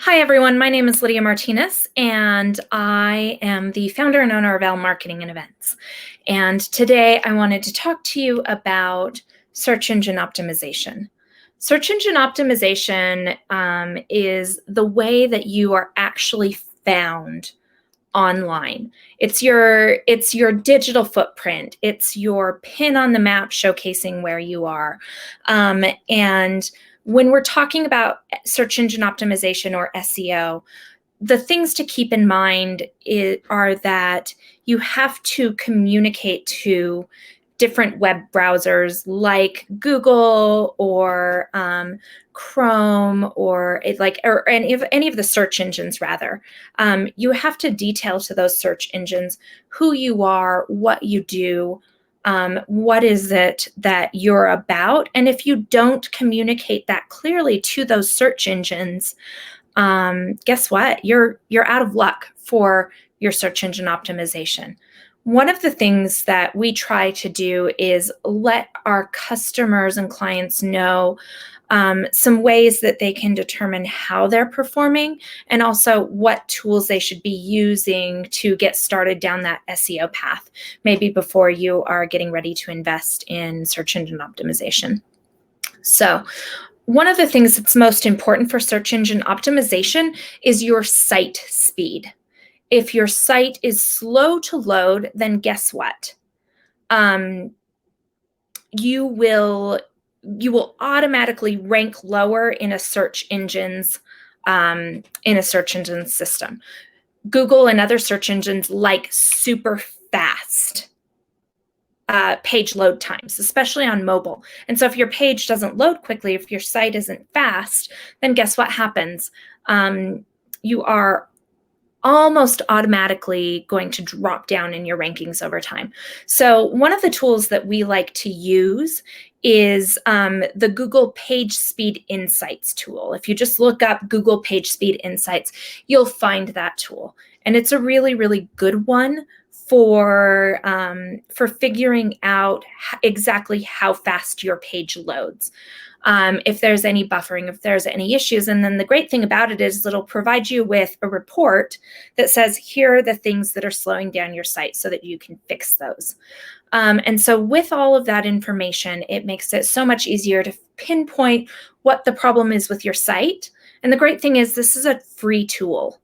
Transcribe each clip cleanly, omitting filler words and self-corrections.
Hi, everyone. My name is Lydia Martinez, and I am the founder and owner of L Marketing and Events. And today I wanted to talk to you about search engine optimization. Search engine optimization is the way that you are actually found online. It's your digital footprint. It's your pin on the map showcasing where you are. And when we're talking about search engine optimization or SEO, the things to keep in mind are that you have to communicate to different web browsers like Google or Chrome or any of the search engines rather. You have to detail to those search engines who you are, what you do, what is it that you're about. And if you don't communicate that clearly to those search engines, guess what? You're out of luck for your search engine optimization. One of the things that we try to do is let our customers and clients know some ways that they can determine how they're performing and also what tools they should be using to get started down that SEO path, maybe before you are getting ready to invest in search engine optimization. So, one of the things that's most important for search engine optimization is your site speed. If your site is slow to load, then guess what? You will automatically rank lower in a search engine's system. Google and other search engines like super fast page load times, especially on mobile. And so if your page doesn't load quickly, if your site isn't fast, then guess what happens? You are almost automatically going to drop down in your rankings over time. So one of the tools that we like to use is the Google Page Speed Insights tool. If you just look up Google Page Speed Insights, you'll find that tool. And it's a really, really good one for figuring out exactly how fast your page loads. If there's any buffering, if there's any issues. And then the great thing about it is it'll provide you with a report that says, here are the things that are slowing down your site so that you can fix those. And so with all of that information, it makes it so much easier to pinpoint what the problem is with your site. And the great thing is this is a free tool.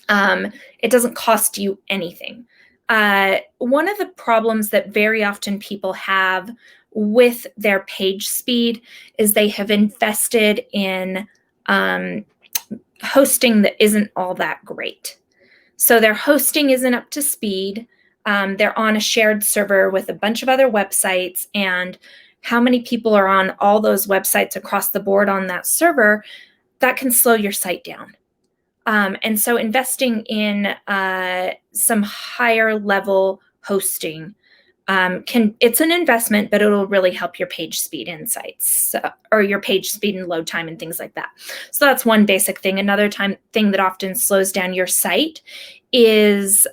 It doesn't cost you anything. One of the problems that very often people have with their page speed is they have invested in hosting that isn't all that great. So their hosting isn't up to speed. They're on a shared server with a bunch of other websites, and how many people are on all those websites across the board on that server, that can slow your site down. And so investing in some higher level hosting it's an investment, but it'll really help your page speed insights or your page speed and load time and things like that. So that's one basic thing. Another thing that often slows down your site is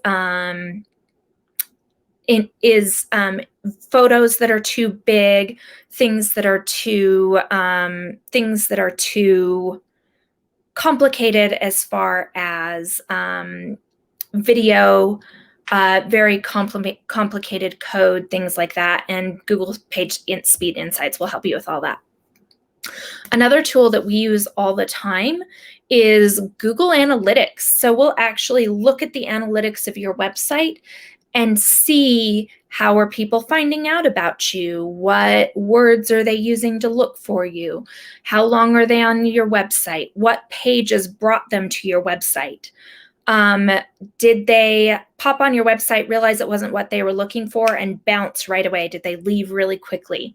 photos that are too big, things that are too complicated as far as video, very complicated code, things like that. And Google Page Speed Insights will help you with all that. Another tool that we use all the time is Google Analytics. So we'll actually look at the analytics of your website and see how are people finding out about you? What words are they using to look for you? How long are they on your website? What pages brought them to your website? Did they pop on your website, realize it wasn't what they were looking for, and bounce right away? Did they leave really quickly?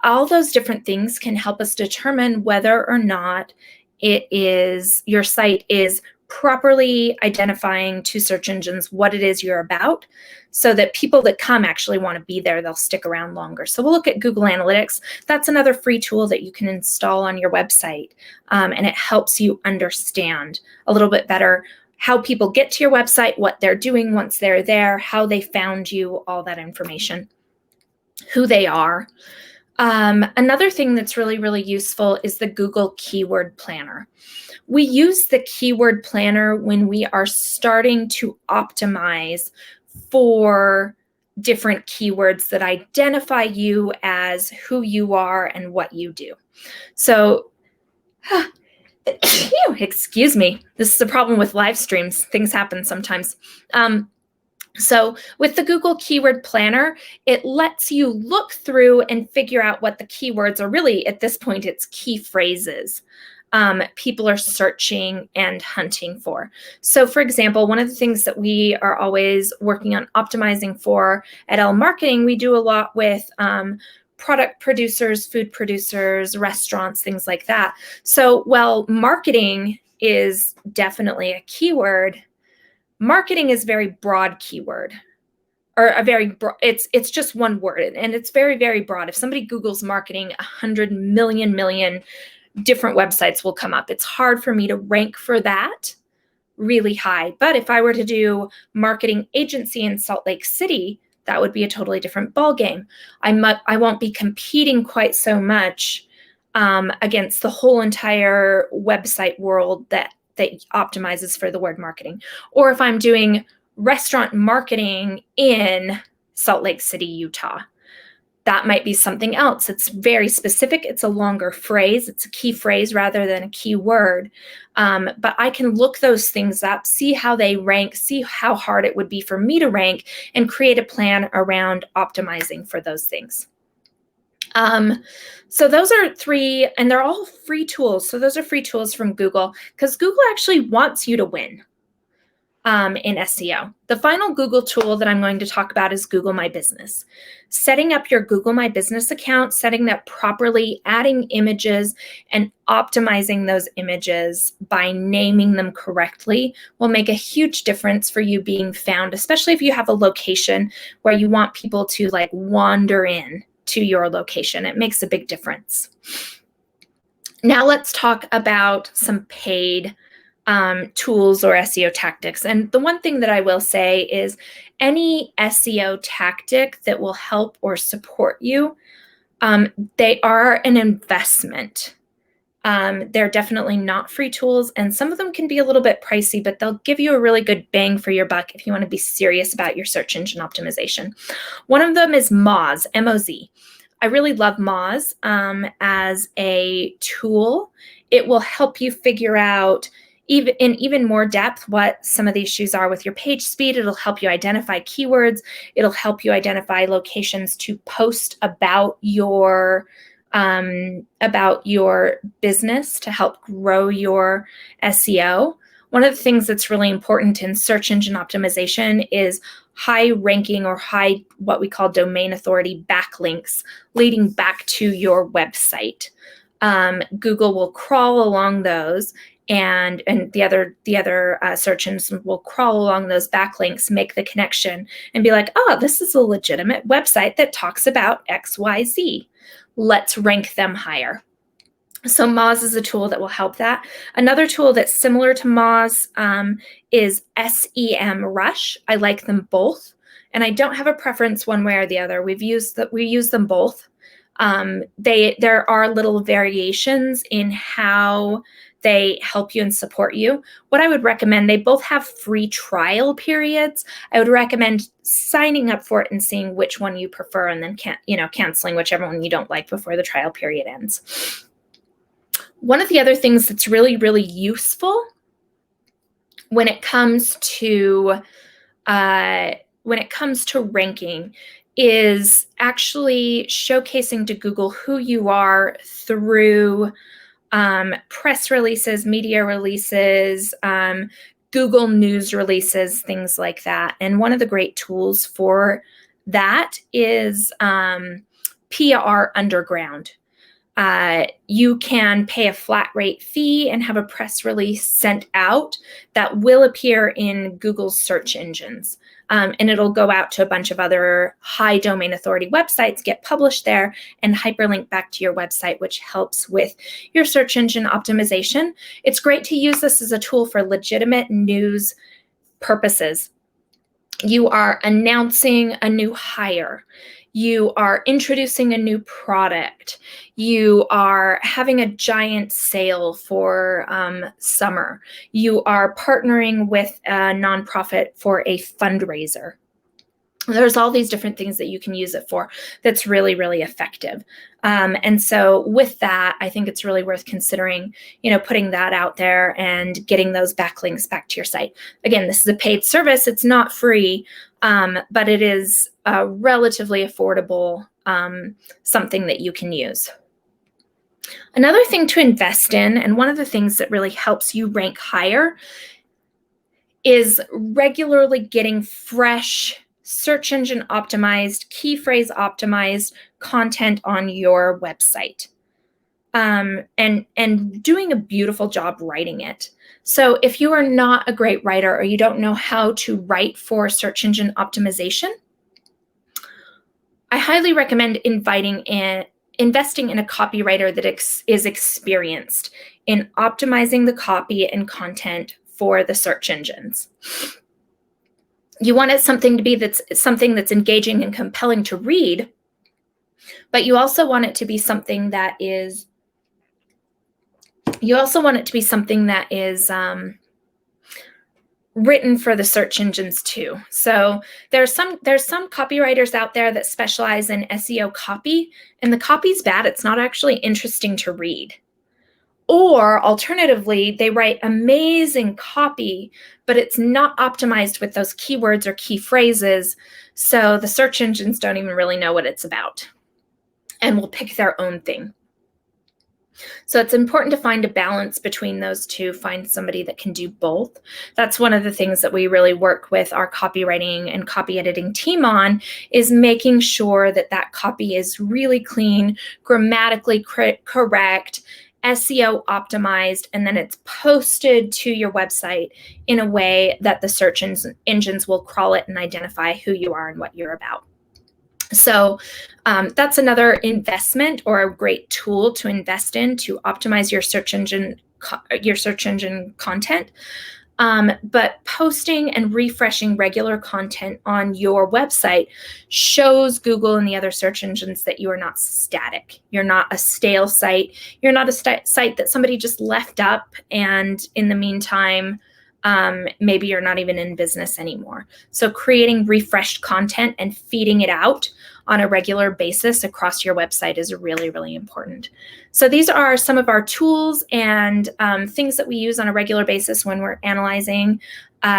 All those different things can help us determine whether or not your site is properly identifying to search engines what it is you're about, so that people that come actually want to be there, they'll stick around longer. So we'll look at Google Analytics. That's another free tool that you can install on your website, and it helps you understand a little bit better how people get to your website, what they're doing once they're there, how they found you, all that information, who they are. Another thing that's really, really useful is the Google Keyword Planner. We use the Keyword Planner when we are starting to optimize for different keywords that identify you as who you are and what you do. So, excuse me, this is a problem with live streams. Things happen sometimes. So with the Google Keyword Planner, it lets you look through and figure out what the keywords are. Really, at this point, it's key phrases people are searching and hunting for. So for example, one of the things that we are always working on optimizing for at L Marketing, we do a lot with product producers, food producers, restaurants, things like that. So while marketing is definitely a keyword, marketing is very broad keyword, or a very broad, it's just one word, and it's very, very broad. If somebody Googles marketing, 100 million different websites will come up. It's hard for me to rank for that really high. But if I were to do marketing agency in Salt Lake City, that would be a totally different ballgame. I won't be competing quite so much against the whole entire website world that optimizes for the word marketing. Or if I'm doing restaurant marketing in Salt Lake City, Utah, that might be something else. It's very specific. It's a longer phrase. It's a key phrase rather than a key word. But I can look those things up, see how they rank, see how hard it would be for me to rank, and create a plan around optimizing for those things. So those are 3, and they're all free tools. So those are free tools from Google, because Google actually wants you to win in SEO. The final Google tool that I'm going to talk about is Google My Business. Setting up your Google My Business account, setting that properly, adding images, and optimizing those images by naming them correctly will make a huge difference for you being found, especially if you have a location where you want people to like wander in to your location. It makes a big difference. Now let's talk about some paid tools or SEO tactics. And the one thing that I will say is any SEO tactic that will help or support you, they are an investment. They're definitely not free tools, and some of them can be a little bit pricey, but they'll give you a really good bang for your buck if you want to be serious about your search engine optimization. One of them is Moz, M-O-Z. I really love Moz as a tool. It will help you figure out even more depth what some of the issues are with your page speed. It'll help you identify keywords. It'll help you identify locations to post about your business to help grow your SEO. One of the things that's really important in search engine optimization is high ranking or high, what we call domain authority backlinks leading back to your website. Google will crawl along those, and the other search engines will crawl along those backlinks, make the connection, and be like, oh, this is a legitimate website that talks about XYZ. Let's rank them higher. So Moz is a tool that will help that. Another tool that's similar to Moz is SEMrush. I like them both, and I don't have a preference one way or the other. We use them both. There are little variations in how they help you and support you. What I would recommend, they both have free trial periods. I would recommend signing up for it and seeing which one you prefer, and then canceling whichever one you don't like before the trial period ends. One of the other things that's really, really useful when it comes to ranking is actually showcasing to Google who you are through press releases, media releases, Google News releases, things like that. And one of the great tools for that is PR Underground. You can pay a flat rate fee and have a press release sent out that will appear in Google's search engines. And it'll go out to a bunch of other high domain authority websites, get published there, and hyperlink back to your website, which helps with your search engine optimization. It's great to use this as a tool for legitimate news purposes. You are announcing a new hire. you are introducing a new product, you are having a giant sale for summer, you are partnering with a nonprofit for a fundraiser. There's all these different things that you can use it for that's really, really effective. And so with that, I think it's really worth considering, putting that out there and getting those backlinks back to your site. Again, this is a paid service. It's not free, but it is a relatively affordable something that you can use. Another thing to invest in, and one of the things that really helps you rank higher, is regularly getting fresh search engine optimized, key phrase optimized content on your website, and doing a beautiful job writing it. So if you are not a great writer or you don't know how to write for search engine optimization, I highly recommend investing in a copywriter that is experienced in optimizing the copy and content for the search engines. You want it something to be something that's engaging and compelling to read, but you also want it to be something that is written for the search engines too. So there's some copywriters out there that specialize in SEO copy, and the copy's bad. It's not actually interesting to read. Or alternatively, they write amazing copy, but it's not optimized with those keywords or key phrases, so the search engines don't even really know what it's about and will pick their own thing. So it's important to find a balance between those two, find somebody that can do both. That's one of the things that we really work with our copywriting and copy editing team on, is making sure that that copy is really clean, grammatically correct, SEO optimized, and then it's posted to your website in a way that the search engines will crawl it and identify who you are and what you're about. So that's another investment or a great tool to invest in to optimize your search engine content. But posting and refreshing regular content on your website shows Google and the other search engines that you are not static. You're not a stale site. You're not a site that somebody just left up, and in the meantime, maybe you're not even in business anymore. So creating refreshed content and feeding it out on a regular basis across your website is really, really important. So these are some of our tools and things that we use on a regular basis when we're analyzing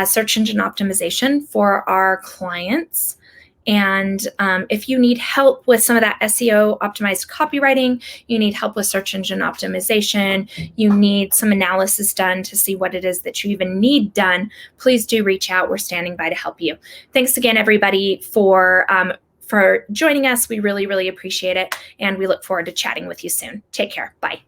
search engine optimization for our clients. And if you need help with some of that SEO optimized copywriting, you need help with search engine optimization, you need some analysis done to see what it is that you even need done, please do reach out. We're standing by to help you. Thanks again, everybody, for joining us. We really, really appreciate it. And we look forward to chatting with you soon. Take care. Bye.